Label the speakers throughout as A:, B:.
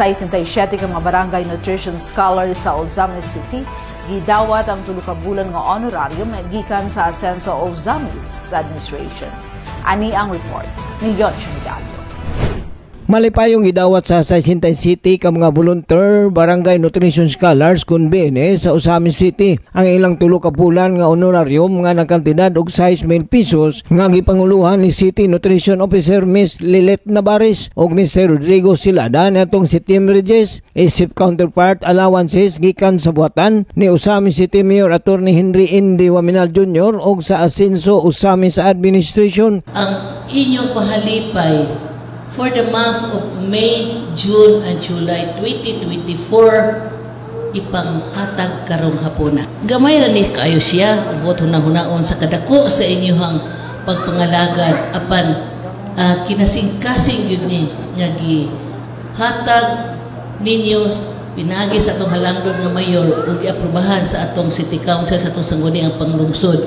A: sa 67 ka mga barangay nutrition scholars sa Ozamis City, gidawat ang 3 ka bulan nga honorarium gikan sa Asenso Ozamis Administration. Ani ang report ni Yon Chumidalo.
B: Malipayong gidawat sa 67 City ka mga volunteer barangay nutrition scholars kun BNS sa Ozamis City ang ilang 3 ka bulan nga honorarium nga nagkantidad og 6,000 pesos nga gipanguluhan ni City Nutrition Officer Miss Lilet Navarez ug Mr. Rodrigo Silada natong September 10. Isip counterpart allowances gikan sa buhatan ni Ozamis City Mayor Attorney Henry Indy Waminal Jr. ug sa Asenso Ozamis Administration.
C: Ang inyong pahalipay for the month of May, June, and July 2024, ipanghatag karong hapuna. Gamay ra ni kaayo siya, ubot hunahunaon sa kadako sa inyong pagpangalagad apan kinasing-kasing yun ni nga gihatag ninyo pinagi sa atong halangdon nga mayor ug giaprobahan sa atong city council sa atong sangguniang panglungsod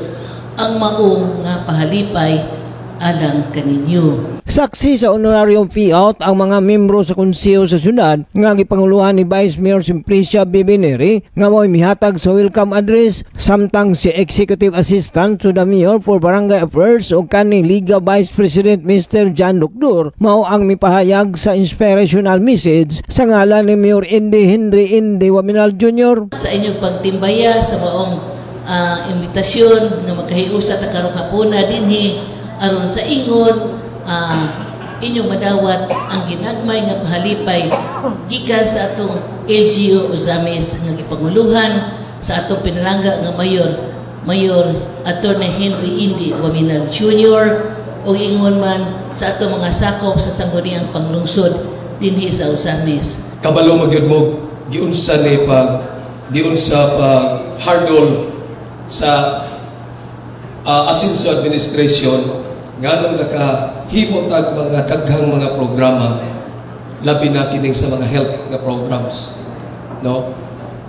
C: ang mao nga pahalipay alang kaninyo.
B: Saksi sa honorarium payout ang mga membro sa konseho sa syudad nga gipanguluhan ni Vice Mayor Simplicia Bibineri nga mo'y mihatag sa welcome address samtang si Executive Assistant to the Mayor for Barangay Affairs o kaning Liga Vice President Mr. John Lucdor mao ang mipahayag sa inspirational message sa ngalan ni Mayor Henry Indy Waminal Jr.
C: Sa inyong pagtimbaya sa maong imbitasyon nga magkahiusa ta karong hapuna dinhi aron sa ingon inyong madawat ang ginagmay nga pahalipay gikan sa atong LGU Ozamis nga gipanguluhan sa atong pinalangga nga Mayor Attorney Henry Indy Waminal Jr. o ingon man sa atong mga sakop sa sangguniang panglungsod dinhi sa Ozamis.
D: Kabalo magyud mo giunsa ni hardol sa Asenso Administration nganong nakahimo tag mga daghang mga programa labi na kining sa mga health nga programs, no?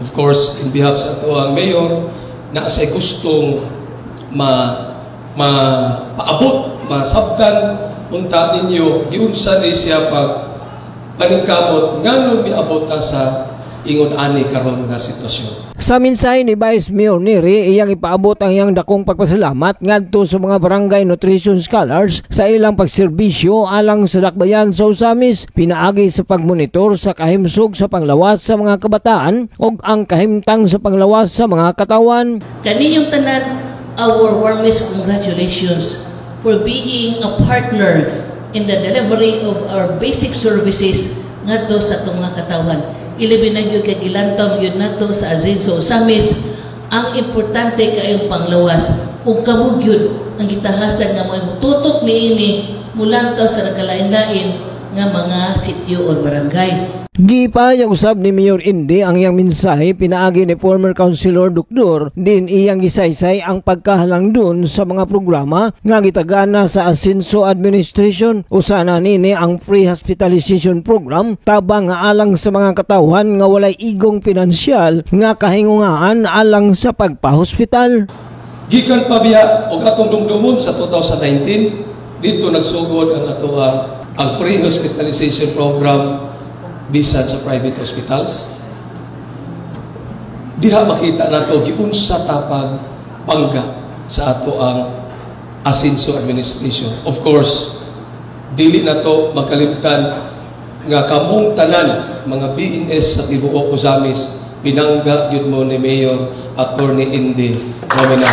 D: Of course, in behalf sa ato ang mayor na say gustong paabot masabtan unta ninyo giunsa ni siya pag paningkamot nganong miabot ta sa ingon ani karon nga sitwasyon.
B: Sa mensahe ni Vice Mayor Neri, iyang ipaabot ang iyang dakong pagpasalamat ngadto sa mga barangay nutrition scholars sa ilang pagserbisyo alang sa dakbayan sa Ozamis, pinaagi sa pagmonitor sa kahimsog sa panglawas sa mga kabataan ug ang kahimtang sa panglawas sa mga katawan.
C: Kaninyong tanan, our warmest congratulations for being a partner in the delivery of our basic services ngadto sa itong mga katawan. Ilibin na yun kagilantam yun nato sa Asenso Ozamis ang importante kayong panglawas ug kamug yun ang gitahasan nga mo tutok niini mulantaw sa nakalain-lain nga mga sityo o barangay.
B: Gipayag usab ni Mayor Indy ang iyang mensahe pinaagi ni former Councilor Lucdor din iyang gisaysay ang pagkahalang dun sa mga programa nga gitagana sa Asenso Administration usana nini ang free hospitalization program tabang nga alang sa mga katawhan nga walay igong pinansyal nga kahingungaan alang sa pagpahospital.
D: Gikan pa biya og atong dumdumon sa 2019 dito nagsugod ang atoang ang free hospitalization program bisan sa private hospitals. Diha makita nato giunsa tapag pangga sa ato ang Asenso Administration. Of course, dili nato makalimtan nga kamong tanan mga BNS sa tibuok Ozamis pinangga gyud mo ni Mayor Attorney Indy Waminal.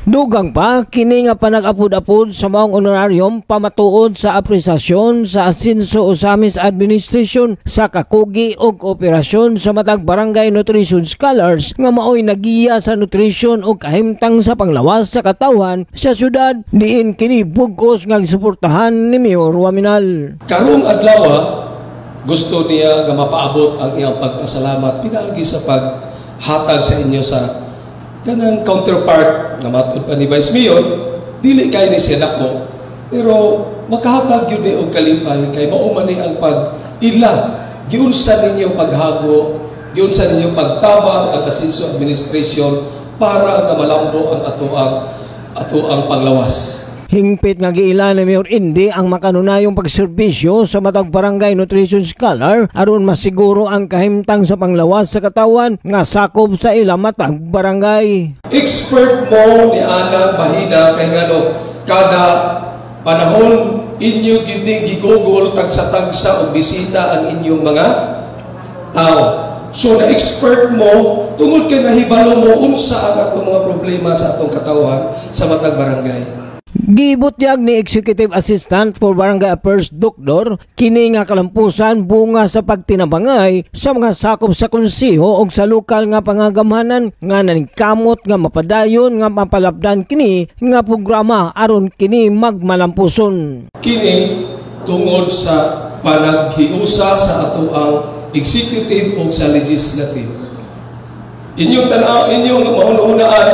B: Dugang pa, kini nga panag-apod-apod sa maong honorarium pamatuod sa apresasyon sa Asenso Ozamis Administration sa kakugi og operasyon sa matag barangay nutrition scholars nga maoy nagiya sa nutrition og kahimtang sa panglawas sa katawan sa syudad diin kini bugos nga gisuportahan ni Mayor Waminal.
D: Karong adlaw gusto niya nga mapaabot ang iyang pagpasalamat pinaagi sa paghatag sa inyo sa kanang counterpart na matud pa ni Vice Mayor, dili kay ni siya dako, pero makahatag yun ni og kalipay kay mao man ni ang pag-ila giunsa ninyo paghago, giunsa ninyo pagtabang ang Asenso Administration para nga malambo ang ato ang panglawas.
B: Hingpit nga giila ni Mayor Indy ang makanunayong pagserbisyo sa matag barangay nutrition scholar aron masiguro ang kahimtang sa panglawas sa katawan nga sakop sa ilang matag barangay.
D: Expert mo ni Ana Bahina kay ngano kada panahon inyo gining gigugol tagsa-tagsa og bisita ang inyong mga tao. So na expert mo tungod kay nahibalo mo unsa ang atong mga problema sa atong katawan sa matag barangay.
B: Gibutyag ni Executive Assistant for Barangay Affairs Dr. kini nga kalampusan bunga sa pagtinabangay sa mga sakop sa konseho o sa lokal nga pangagamhanan nga naningkamot nga mapadayon nga mapalapdan kini nga programa aron kini magmalampuson.
D: Kini tungod sa panaghiusa sa ato ang executive o sa legislative. Inyong tanaw, inyong mauna-unaan,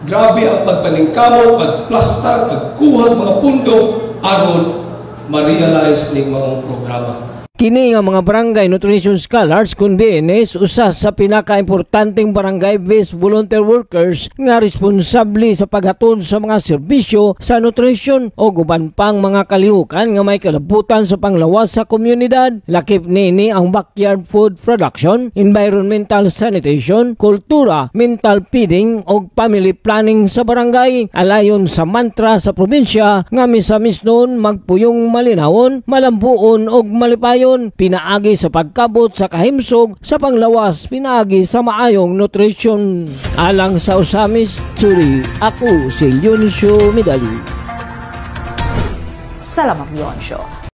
D: grabe ang pagpaningkamot, pagplastar, pagkuhag mga pundo aron ma-realize ning mga programa.
B: Kini nga mga barangay nutrition scholars kun BNS usa sa pinakaimportanteng barangay-based volunteer workers nga responsable sa paghatod sa mga serbisyo sa nutrition o guban pang mga kalihukan nga may kalabutan sa panglawas sa komunidad. Lakip nini ang backyard food production, environmental sanitation, kultura, mental feeding o family planning sa barangay. Alayon sa mantra sa probinsya nga misamis nun magpuyong malinawon, malambuon o malipayon. Pinaagi sa pagkabot sa kahimsog sa panglawas, pinaagi sa maayong nutrisyon. Alang sa Usamis Tsuri, ako si Leoncio Medali.
A: Salamat, Leoncio.